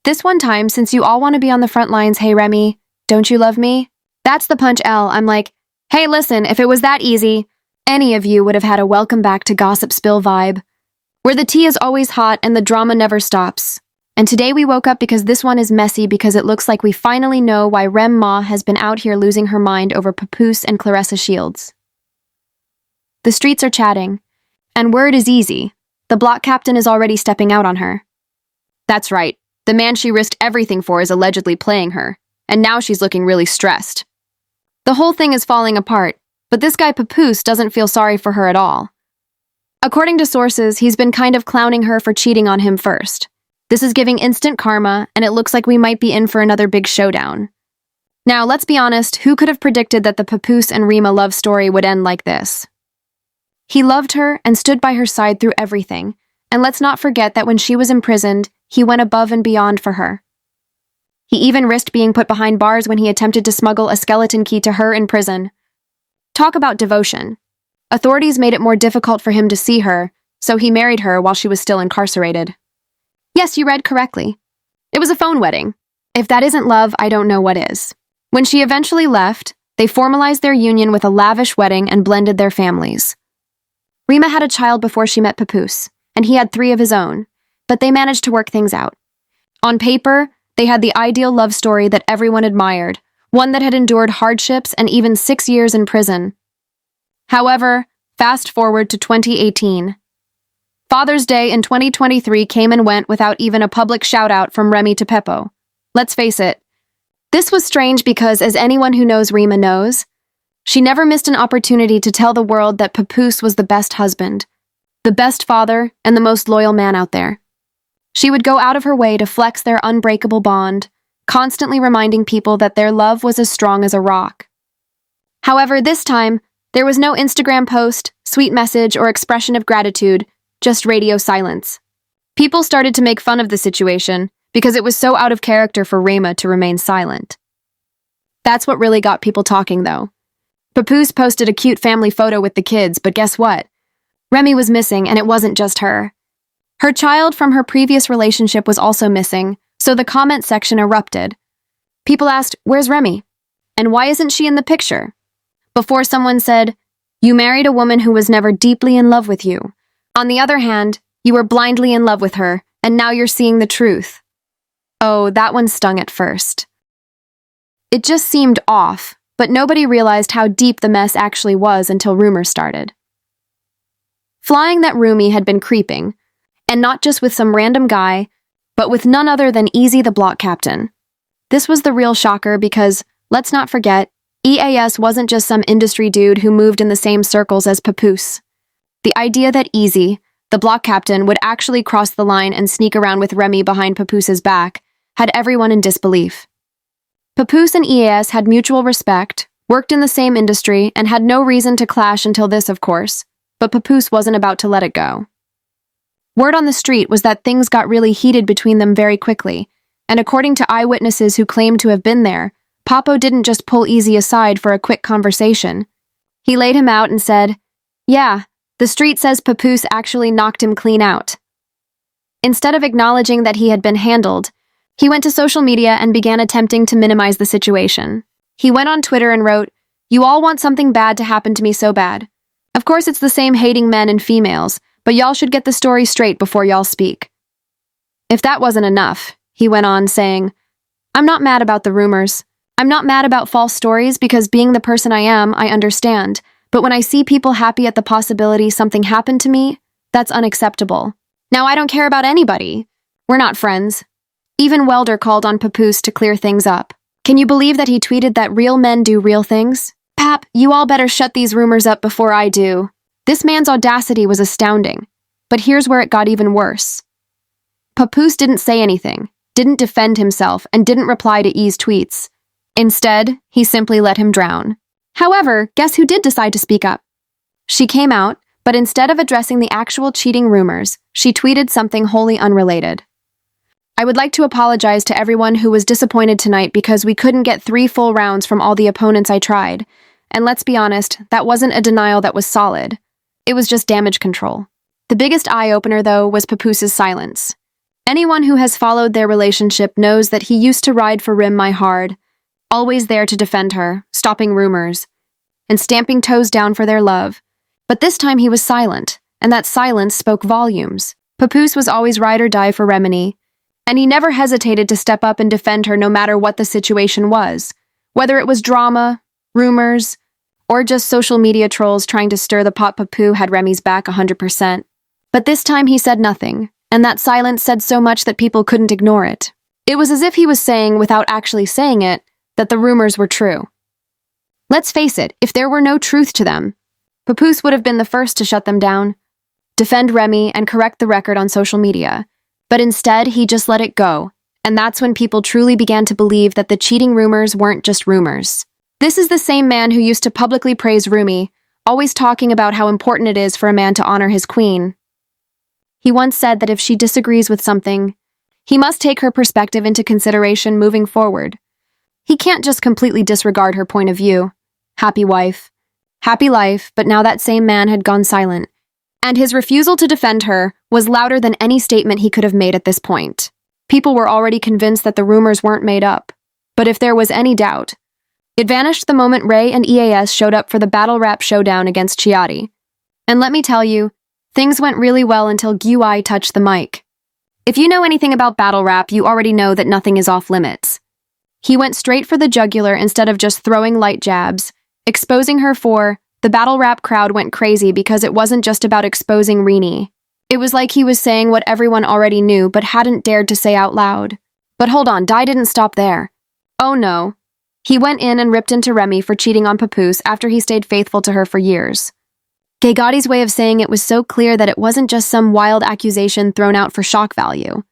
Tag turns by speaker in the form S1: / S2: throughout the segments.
S1: This one time, since you all want to be on the front lines, hey Remy, don't you love me? That's the punch L. I'm like, hey listen, if it was that easy, any of you would have had a welcome back to Gossip Spill vibe, where the tea is always hot and the drama never stops. And today we woke up because this one is messy because it looks like we finally know why Rem Ma has been out here losing her mind over Papoose and Clarissa Shields. The streets are chatting, and word is easy. The block captain is already stepping out on her. That's right. The man she risked everything for is allegedly playing her, and now she's looking really stressed. The whole thing is falling apart, but this guy Papoose doesn't feel sorry for her at all. According to sources, he's been kind of clowning her for cheating on him first. This is giving instant karma, and it looks like we might be in for another big showdown. Now, let's be honest, who could have predicted that the Papoose and Remy love story would end like this? He loved her and stood by her side through everything, and let's not forget that when she was imprisoned, he went above and beyond for her. He even risked being put behind bars when he attempted to smuggle a skeleton key to her in prison. Talk about devotion. Authorities made it more difficult for him to see her, so he married her while she was still incarcerated. Yes, you read correctly. It was a phone wedding. If that isn't love, I don't know what is. When she eventually left, they formalized their union with a lavish wedding and blended their families. Remy had a child before she met Papoose, and he had 3 of his own, but they managed to work things out. On paper, they had the ideal love story that everyone admired, one that had endured hardships and even 6 years in prison. However, fast forward to 2018. Father's Day in 2023 came and went without even a public shout-out from Remy to Peppo. Let's face it, this was strange because, as anyone who knows Remy knows, she never missed an opportunity to tell the world that Papoose was the best husband, the best father, and the most loyal man out there. She would go out of her way to flex their unbreakable bond, constantly reminding people that their love was as strong as a rock. However, this time, there was no Instagram post, sweet message, or expression of gratitude, just radio silence. People started to make fun of the situation because it was so out of character for Remy to remain silent. That's what really got people talking, though. Papoose posted a cute family photo with the kids, but guess what? Remy was missing, and it wasn't just her. Her child from her previous relationship was also missing, so the comment section erupted. People asked, "Where's Remy? And why isn't she in the picture?" Before someone said, "You married a woman who was never deeply in love with you. On the other hand, you were blindly in love with her, and now you're seeing the truth." Oh, that one stung at first. It just seemed off, but nobody realized how deep the mess actually was until rumors started. Flying that Remy had been creeping, and not just with some random guy, but with none other than Easy the block captain. This was the real shocker because, let's not forget, EAS wasn't just some industry dude who moved in the same circles as Papoose. The idea that Easy, the block captain, would actually cross the line and sneak around with Remy behind Papoose's back had everyone in disbelief. Papoose and EAS had mutual respect, worked in the same industry, and had no reason to clash until this, of course, but Papoose wasn't about to let it go. Word on the street was that things got really heated between them very quickly, and according to eyewitnesses who claimed to have been there, Papo didn't just pull Easy aside for a quick conversation. He laid him out and said, "Yeah, the street says Papoose actually knocked him clean out." Instead of acknowledging that he had been handled, he went to social media and began attempting to minimize the situation. He went on Twitter and wrote, "You all want something bad to happen to me so bad. Of course it's the same hating men and females, but y'all should get the story straight before y'all speak." If that wasn't enough, he went on saying, "I'm not mad about the rumors. I'm not mad about false stories because being the person I am, I understand. But when I see people happy at the possibility something happened to me, that's unacceptable. Now I don't care about anybody. We're not friends." Even Welder called on Papoose to clear things up. Can you believe that he tweeted that real men do real things? "Pap, you all better shut these rumors up before I do." This man's audacity was astounding, but here's where it got even worse. Papoose didn't say anything, didn't defend himself, and didn't reply to E's tweets. Instead, he simply let him drown. However, guess who did decide to speak up? She came out, but instead of addressing the actual cheating rumors, she tweeted something wholly unrelated. "I would like to apologize to everyone who was disappointed tonight because we couldn't get 3 full rounds from all the opponents I tried. And let's be honest, that wasn't a denial that was solid. It was just damage control." The biggest eye-opener, though, was Papoose's silence. Anyone who has followed their relationship knows that he used to ride for Remy hard, always there to defend her, stopping rumors, and stamping toes down for their love. But this time he was silent, and that silence spoke volumes. Papoose was always ride or die for Remy, and he never hesitated to step up and defend her no matter what the situation was, whether it was drama, rumors, or just social media trolls trying to stir the pot. Papoose had Remy's back 100%. But this time he said nothing, and that silence said so much that people couldn't ignore it. It was as if he was saying, without actually saying it, that the rumors were true. Let's face it, if there were no truth to them, Papoose would have been the first to shut them down, defend Remy, and correct the record on social media. But instead, he just let it go, and that's when people truly began to believe that the cheating rumors weren't just rumors. This is the same man who used to publicly praise Remy, always talking about how important it is for a man to honor his queen. He once said that if she disagrees with something, he must take her perspective into consideration moving forward. He can't just completely disregard her point of view. Happy wife, happy life, but now that same man had gone silent, and his refusal to defend her was louder than any statement he could have made at this point. People were already convinced that the rumors weren't made up, but if there was any doubt, it vanished the moment Ray and EAS showed up for the battle rap showdown against Chiati. And let me tell you, things went really well until Gui touched the mic. If you know anything about battle rap, you already know that nothing is off limits. He went straight for the jugular instead of just throwing light jabs, exposing her for. The battle rap crowd went crazy because it wasn't just about exposing Remy. It was like he was saying what everyone already knew but hadn't dared to say out loud. But hold on, Dai didn't stop there. Oh no. He went in and ripped into Remy for cheating on Papoose after he stayed faithful to her for years. Gaigati's way of saying it was so clear that it wasn't just some wild accusation thrown out for shock value.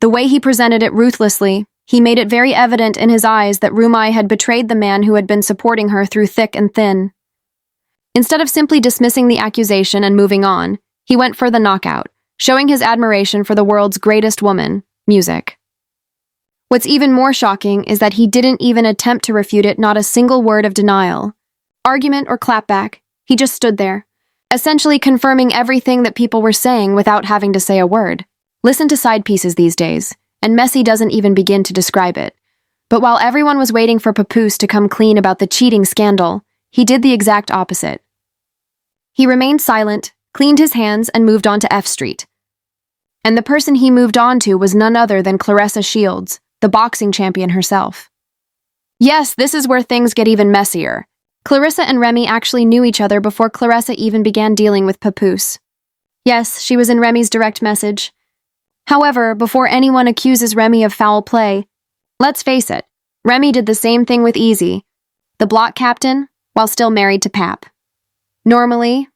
S1: The way he presented it ruthlessly, he made it very evident in his eyes that Remy had betrayed the man who had been supporting her through thick and thin. Instead of simply dismissing the accusation and moving on, he went for the knockout, showing his admiration for the world's greatest woman, music. What's even more shocking is that he didn't even attempt to refute it, not a single word of denial, argument, or clapback. He just stood there, essentially confirming everything that people were saying without having to say a word. Listen to side pieces these days, and messy doesn't even begin to describe it. But while everyone was waiting for Papoose to come clean about the cheating scandal, he did the exact opposite. He remained silent, cleaned his hands, and moved on to F Street. And the person he moved on to was none other than Claressa Shields, the boxing champion herself. Yes, this is where things get even messier. Claressa and Remy actually knew each other before Claressa even began dealing with Papoose. Yes, she was in Remy's direct message. However, before anyone accuses Remy of foul play, let's face it, Remy did the same thing with Easy, the block captain, while still married to Pap. Normally,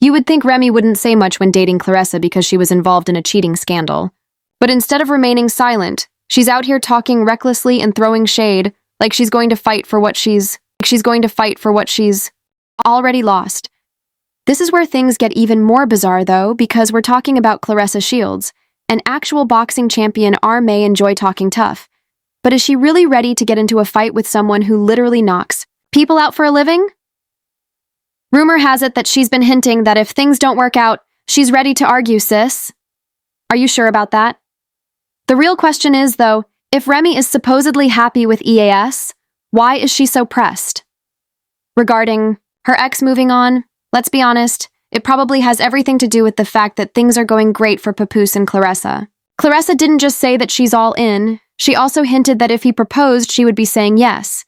S1: you would think Remy wouldn't say much when dating Claressa because she was involved in a cheating scandal. But instead of remaining silent, she's out here talking recklessly and throwing shade like she's going to fight for what she's already lost. This is where things get even more bizarre though, because we're talking about Claressa Shields, an actual boxing champion. Our may enjoy talking tough. But is she really ready to get into a fight with someone who literally knocks people out for a living? Rumor has it that she's been hinting that if things don't work out, she's ready to argue, sis. Are you sure about that? The real question is, though, if Remy is supposedly happy with EAS, why is she so pressed? Regarding her ex moving on, let's be honest, it probably has everything to do with the fact that things are going great for Papoose and Claressa. Claressa didn't just say that she's all in, she also hinted that if he proposed, she would be saying yes.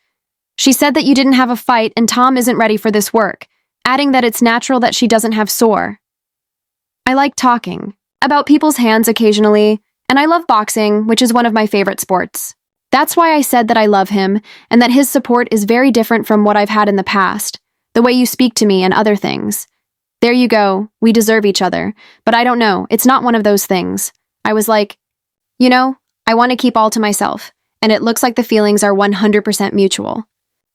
S1: She said that you didn't have a fight and Tom isn't ready for this work, adding that it's natural that she doesn't have sore. I like talking about people's hands occasionally, and I love boxing, which is one of my favorite sports. That's why I said that I love him, and that his support is very different from what I've had in the past, the way you speak to me and other things. There you go, we deserve each other, but I don't know, it's not one of those things. I was like, I want to keep all to myself, and it looks like the feelings are 100% mutual.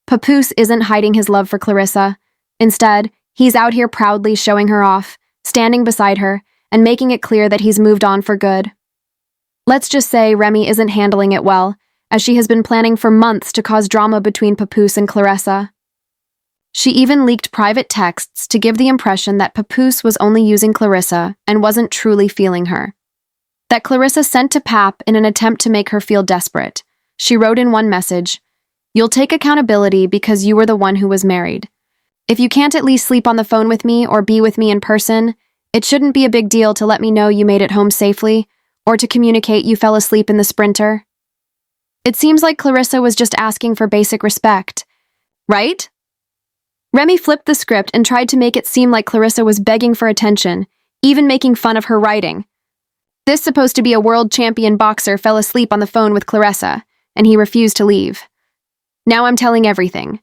S1: Papoose isn't hiding his love for Claressa. Instead, he's out here proudly showing her off, standing beside her, and making it clear that he's moved on for good. Let's just say Remy isn't handling it well, as she has been planning for months to cause drama between Papoose and Claressa. She even leaked private texts to give the impression that Papoose was only using Claressa and wasn't truly feeling her. that Clarissa sent to Pap in an attempt to make her feel desperate. She wrote in one message, "You'll take accountability because you were the one who was married. If you can't at least sleep on the phone with me or be with me in person, it shouldn't be a big deal to let me know you made it home safely or to communicate you fell asleep in the Sprinter." It seems like Clarissa was just asking for basic respect, right? Remy flipped the script and tried to make it seem like Clarissa was begging for attention, even making fun of her writing. This supposed to be a world champion boxer fell asleep on the phone with Clarissa, and he refused to leave. Now I'm telling everything.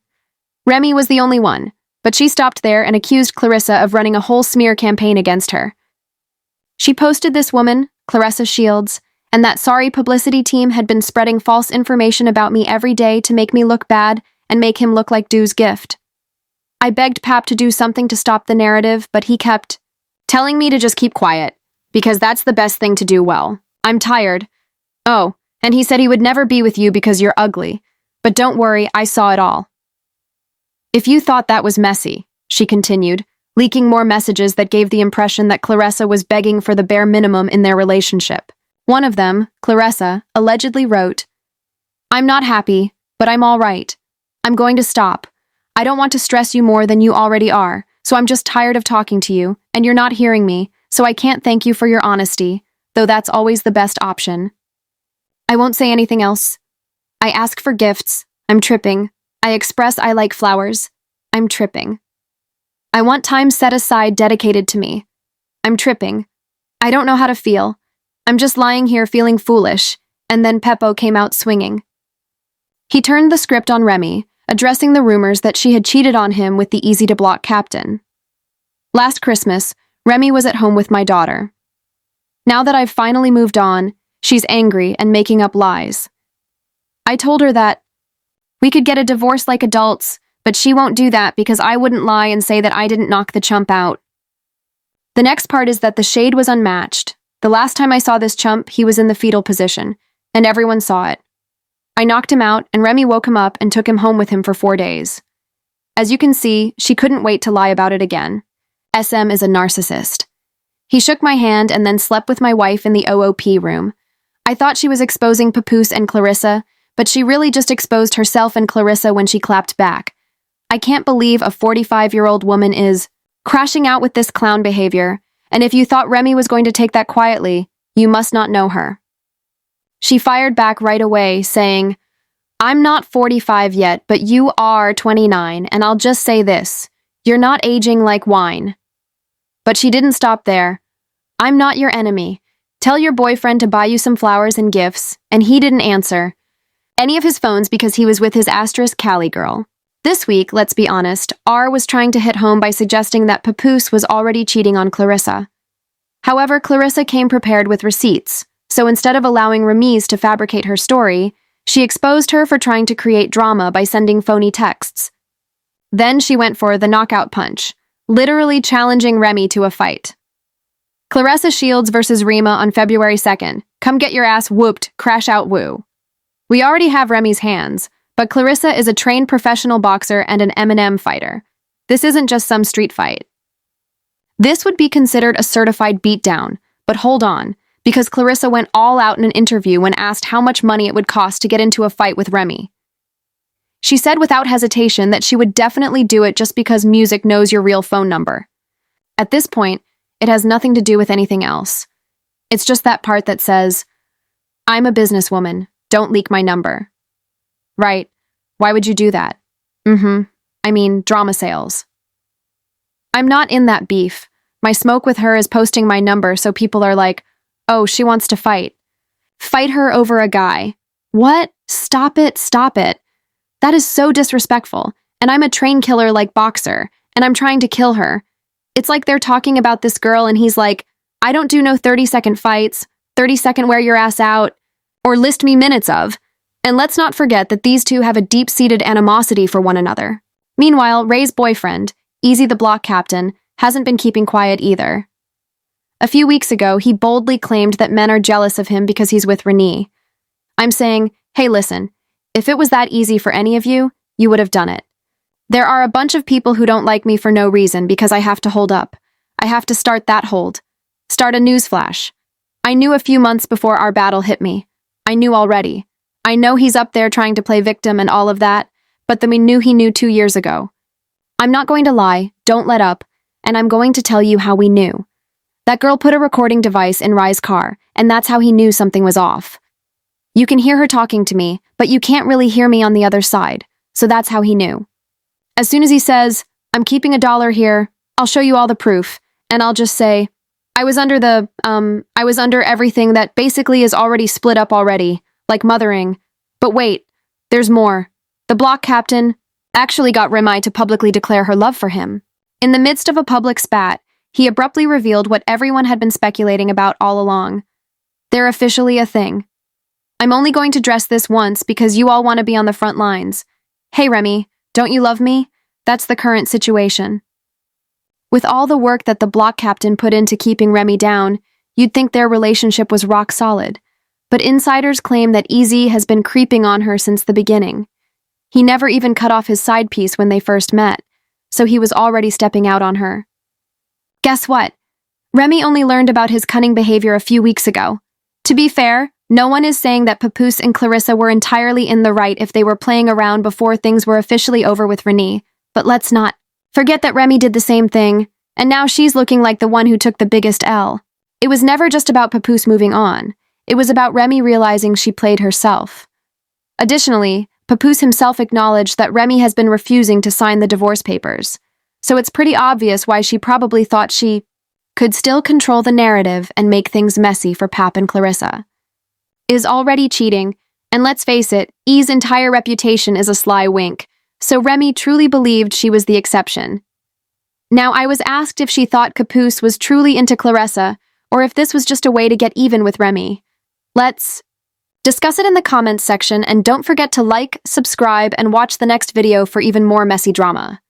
S1: Remy was the only one, but she stopped there and accused Clarissa of running a whole smear campaign against her. She posted this woman, Clarissa Shields, and that sorry publicity team had been spreading false information about me every day to make me look bad and make him look like Dew's gift. I begged Pap to do something to stop the narrative, but he kept telling me to just keep quiet, because that's the best thing to do well. I'm tired. Oh, and he said he would never be with you because you're ugly. But don't worry, I saw it all. If you thought that was messy, she continued, leaking more messages that gave the impression that Clarissa was begging for the bare minimum in their relationship. One of them, Clarissa, allegedly wrote, "I'm not happy, but I'm all right. I'm going to stop. I don't want to stress you more than you already are, so I'm just tired of talking to you, and you're not hearing me, so I can't thank you for your honesty, though that's always the best option. I won't say anything else. I ask for gifts. I'm tripping. I express I like flowers. I'm tripping. I want time set aside dedicated to me. I'm tripping. I don't know how to feel. I'm just lying here feeling foolish," and then Peppo came out swinging. He turned the script on Remy, addressing the rumors that she had cheated on him with the easy-to-block captain. Last Christmas, Remy was at home with my daughter. Now that I've finally moved on, she's angry and making up lies. I told her that we could get a divorce like adults, but she won't do that because I wouldn't lie and say that I didn't knock the chump out. The next part is that the shade was unmatched. The last time I saw this chump, he was in the fetal position, and everyone saw it. I knocked him out, and Remy woke him up and took him home with him for 4 days. As you can see, she couldn't wait to lie about it again. SM is a narcissist. He shook my hand and then slept with my wife in the OOP room. I thought she was exposing Papoose and Clarissa, but she really just exposed herself and Clarissa when she clapped back. I can't believe a 45-year-old woman is crashing out with this clown behavior, and if you thought Remy was going to take that quietly, you must not know her. She fired back right away, saying, "I'm not 45 yet, but you are 29, and I'll just say this, you're not aging like wine." But she didn't stop there. "I'm not your enemy. Tell your boyfriend to buy you some flowers and gifts," and he didn't answer any of his phones because he was with his asterisk Cali girl. This week, let's be honest, R was trying to hit home by suggesting that Papoose was already cheating on Clarissa. However, Clarissa came prepared with receipts, so instead of allowing Remy to fabricate her story, she exposed her for trying to create drama by sending phony texts. Then she went for the knockout punch, literally challenging Remy to a fight. Clarissa Shields versus Remy on February 2nd. Come get your ass whooped, crash out woo. We already have Remy's hands, but Clarissa is a trained professional boxer and an M&M fighter. This isn't just some street fight. This would be considered a certified beatdown, but hold on, because Clarissa went all out in an interview when asked how much money it would cost to get into a fight with Remy. She said without hesitation that she would definitely do it just because music knows your real phone number. At this point, it has nothing to do with anything else. It's just that part that says, "I'm a businesswoman, don't leak my number." Right. Why would you do that? I mean, drama sales. I'm not in that beef. My smoke with her is posting my number so people are like, "Oh, she wants to fight." Fight her over a guy. What? Stop it, stop it. That is so disrespectful, and I'm a train killer like Boxer, and I'm trying to kill her. It's like they're talking about this girl and he's like, "I don't do no 30-second fights, 30-second wear your ass out, or list me minutes of." And let's not forget that these two have a deep-seated animosity for one another. Meanwhile, Ray's boyfriend, Easy the block captain, hasn't been keeping quiet either. A few weeks ago, he boldly claimed that men are jealous of him because he's with Remy. I'm saying, hey listen, if it was that easy for any of you, you would have done it. There are a bunch of people who don't like me for no reason because I have to hold up. I have to start that hold. Start a newsflash. I knew a few months before our battle hit me. I knew already. I know he's up there trying to play victim and all of that, but then we knew he knew 2 years ago. I'm not going to lie, don't let up, and I'm going to tell you how we knew. That girl put a recording device in Rye's car, and that's how he knew something was off. You can hear her talking to me, but you can't really hear me on the other side, so that's how he knew. As soon as he says, I'm keeping $1 here, I'll show you all the proof, and I'll just say, I was under everything that basically is already split up already, like mothering. But wait, there's more. The block captain actually got Remy to publicly declare her love for him. In the midst of a public spat, he abruptly revealed what everyone had been speculating about all along. They're officially a thing. I'm only going to dress this once because you all want to be on the front lines. Hey Remy, don't you love me? That's the current situation. With all the work that the block captain put into keeping Remy down, you'd think their relationship was rock solid. But insiders claim that Easy has been creeping on her since the beginning. He never even cut off his side piece when they first met, so he was already stepping out on her. Guess what? Remy only learned about his cunning behavior a few weeks ago. To be fair, no one is saying that Papoose and Clarissa were entirely in the right if they were playing around before things were officially over with Remy, but let's not forget that Remy did the same thing, and now she's looking like the one who took the biggest L. It was never just about Papoose moving on. It was about Remy realizing she played herself. Additionally, Papoose himself acknowledged that Remy has been refusing to sign the divorce papers, so it's pretty obvious why she probably thought she could still control the narrative and make things messy for Pap and Clarissa. Is already cheating, and let's face it, E's entire reputation is a sly wink, so Remy truly believed she was the exception. Now, I was asked if she thought Papoose was truly into Clarissa, or if this was just a way to get even with Remy. Let's discuss it in the comments section, and don't forget to like, subscribe, and watch the next video for even more messy drama.